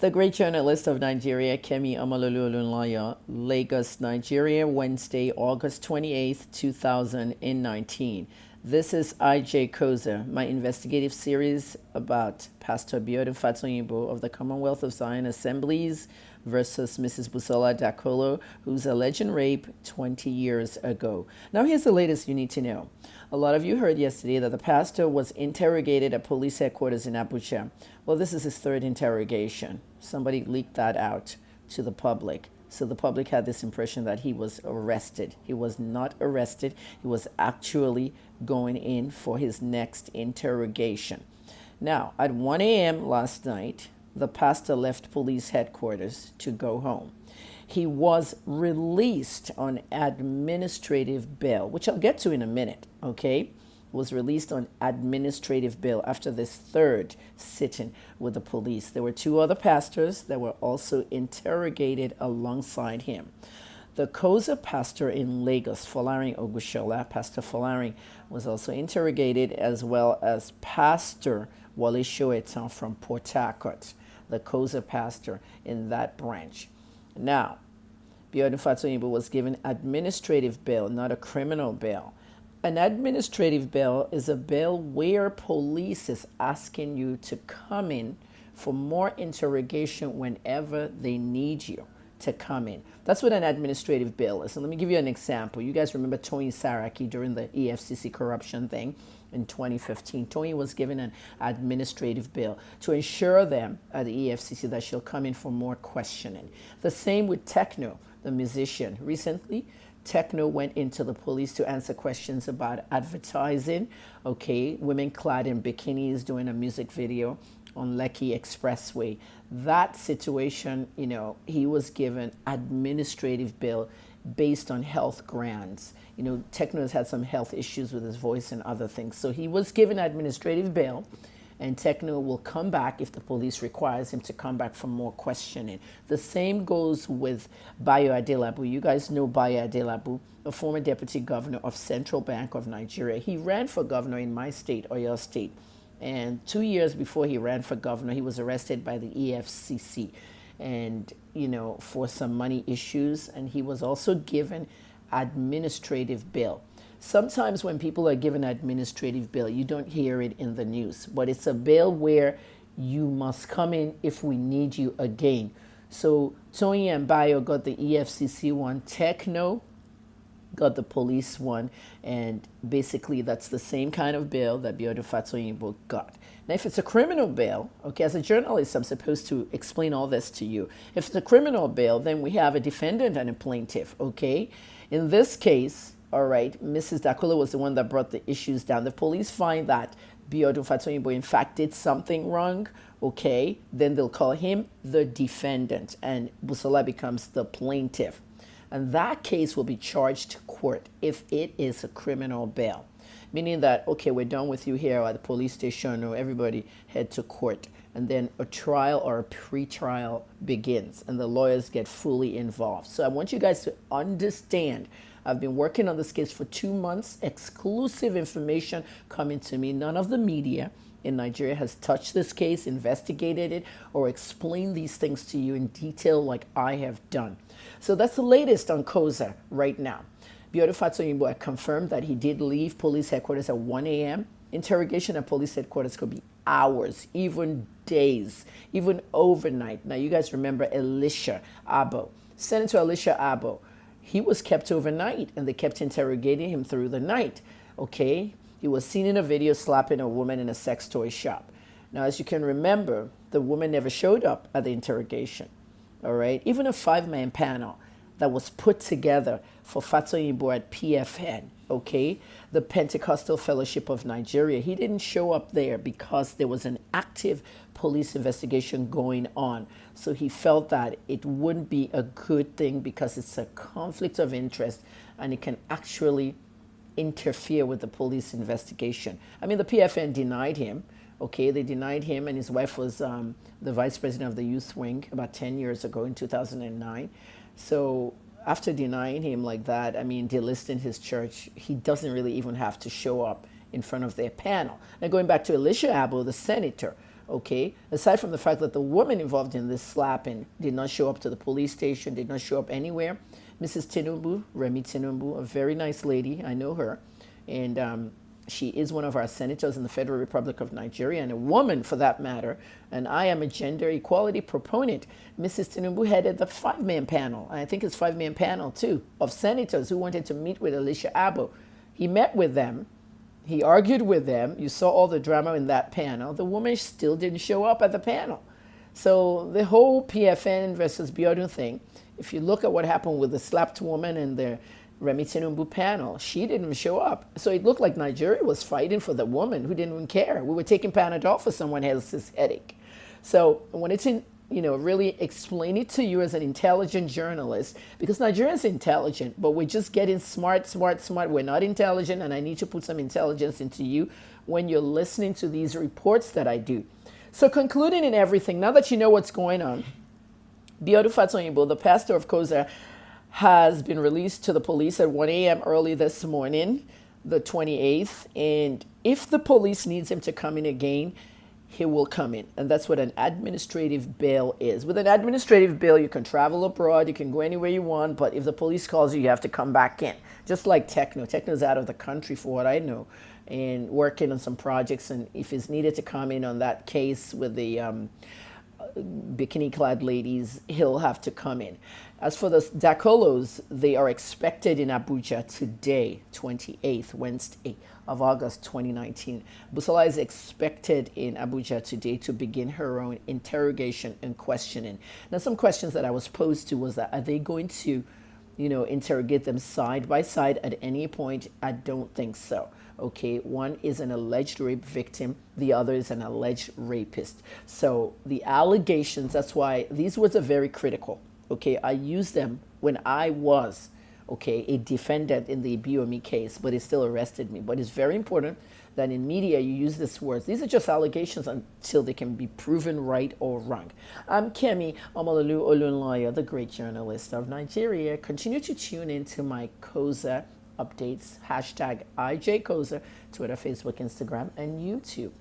The great journalist of Nigeria, Kemi Olunloyo, Lagos, Nigeria, Wednesday, August 28th, 2019. This is IJ Koza, my investigative series about Pastor Biodun Fatoyinbo of the Commonwealth of Zion Assemblies versus Mrs. Busola Dakolo, who's alleged rape 20 years ago. Now, here's the latest you need to know. A lot of you heard yesterday that the pastor was interrogated at police headquarters in Abuja. Well, this is his third interrogation. Somebody leaked that out to the public. So the public had this impression that he was arrested. He was not arrested. He was actually going in for his next interrogation. Now, at 1 a.m. last night, the pastor left police headquarters to go home. He was released on administrative bail, which I'll get to in a minute, okay? Was released on administrative bail after this third sit-in with the police. There were two other pastors that were also interrogated alongside him. The Koza pastor in Lagos, Folarin Ogushola, Pastor Folarin, was also interrogated, as well as Pastor Wale Shoetan from Port Harcourt, the Koza pastor in that branch. Now, Biodun Fatoyinbo was given administrative bail, not a criminal bail. An administrative bail is a bail where police is asking you to come in for more interrogation whenever they need you to come in. That's what an administrative bail is. And let me give you an example. You guys remember Tony Saraki during the EFCC corruption thing in 2015. Tony was given an administrative bail to ensure them at the EFCC that she'll come in for more questioning. The same with Techno, the musician. Recently, Techno went into the police to answer questions about advertising, okay, women clad in bikinis doing a music video on Lekki Expressway. That situation, he was given administrative bail based on health grounds. Techno has had some health issues with his voice and other things. So he was given administrative bail, and Techno will come back if the police requires him to come back for more questioning. The same goes with Bayo Adelabu. You guys know Bayo Adelabu, a former deputy governor of Central Bank of Nigeria. He ran for governor in my state, Oyo State. And 2 years before he ran for governor, he was arrested by the EFCC and, for some money issues. And he was also given administrative bail. Sometimes when people are given administrative bail, you don't hear it in the news, but it's a bail where you must come in if we need you again. So Tony and Bayo got the EFCC one, Techno got the police one, and basically that's the same kind of bail that Biodun Fatoyinbo got. Now, if it's a criminal bail, okay, as a journalist, I'm supposed to explain all this to you. If it's a criminal bail, then we have a defendant and a plaintiff, okay? In this case, all right, Mrs. Dakolo was the one that brought the issues down. The police find that Biodun Fatoyinbo in fact did something wrong, okay, then they'll call him the defendant and Busola becomes the plaintiff. And that case will be charged to court if it is a criminal bail. Meaning that, okay, we're done with you here at the police station, or everybody head to court. And then a trial or a pre-trial begins and the lawyers get fully involved. So I want you guys to understand, I've been working on this case for 2 months, exclusive information coming to me. None of the media in Nigeria has touched this case, investigated it, or explained these things to you in detail like I have done. So that's the latest on Koza right now. Biodun Fatoyinbo confirmed that he did leave police headquarters at 1 a.m. Interrogation at police headquarters could be hours, even days, even overnight. Now, you guys remember Elisha Abo, Senator Elisha Abo. He was kept overnight, and they kept interrogating him through the night, okay? He was seen in a video slapping a woman in a sex toy shop. Now, as you can remember, the woman never showed up at the interrogation, all right? Even a 5-man panel that was put together for Fatoyinbo at PFN, okay? The Pentecostal Fellowship of Nigeria. He didn't show up there because there was an active police investigation going on. So he felt that it wouldn't be a good thing because it's a conflict of interest and it can actually interfere with the police investigation. I mean, the PFN denied him, okay? They denied him, and his wife was the vice president of the youth wing about 10 years ago in 2009. So after denying him like that, I mean, delisting his church, he doesn't really even have to show up in front of their panel. Now, going back to Elisha Abo, the senator, Okay, aside from the fact that the woman involved in this slapping did not show up to the police station, did not show up anywhere. Mrs. Tinubu, Remi Tinubu, a very nice lady, I know her, and she is one of our senators in the Federal Republic of Nigeria, and a woman for that matter. And I am a gender equality proponent. Mrs. Tinubu headed the 5-man panel, and I think it's 5-man panel too, of senators who wanted to meet with Alicia Abo. He met with them. He argued with them. You saw all the drama in that panel. The woman still didn't show up at the panel. So the whole PFN versus Biodun thing, if you look at what happened with the slapped woman and the Remi Tinubu panel, she didn't show up. So it looked like Nigeria was fighting for the woman who didn't even care. We were taking Panadol for someone else's headache. So I wanted to, really explain it to you as an intelligent journalist, because Nigeria is intelligent, but we're just getting smart. We're not intelligent, and I need to put some intelligence into you when you're listening to these reports that I do. So concluding in everything, now that you know what's going on, Biodun Fatonyibo, the pastor of Koza, has been released to the police at 1 a.m. early this morning, the 28th. And if the police needs him to come in again, he will come in. And that's what an administrative bail is. With an administrative bail, you can travel abroad, you can go anywhere you want, but if the police calls you, you have to come back in. Just like Techno. Techno's out of the country for what I know and working on some projects. And if it's needed to come in on that case with the bikini-clad ladies, he'll have to come in. As for the Dakolos, they are expected in Abuja today, 28th, Wednesday of August 2019. Busola is expected in Abuja today to begin her own interrogation and questioning. Now, some questions that I was posed to was that, are they going to, interrogate them side by side at any point? I don't think so. Okay, one is an alleged rape victim, the other is an alleged rapist. So the allegations, that's why these words are very critical. Okay, I used them when I was, a defendant in the Biomi case, but it still arrested me. But it's very important that in media you use these words. These are just allegations until they can be proven right or wrong. I'm Kemi Omololu Olunloyo, the great journalist of Nigeria. Continue to tune in to my Koza updates, #IJKoza, Twitter, Facebook, Instagram, and YouTube.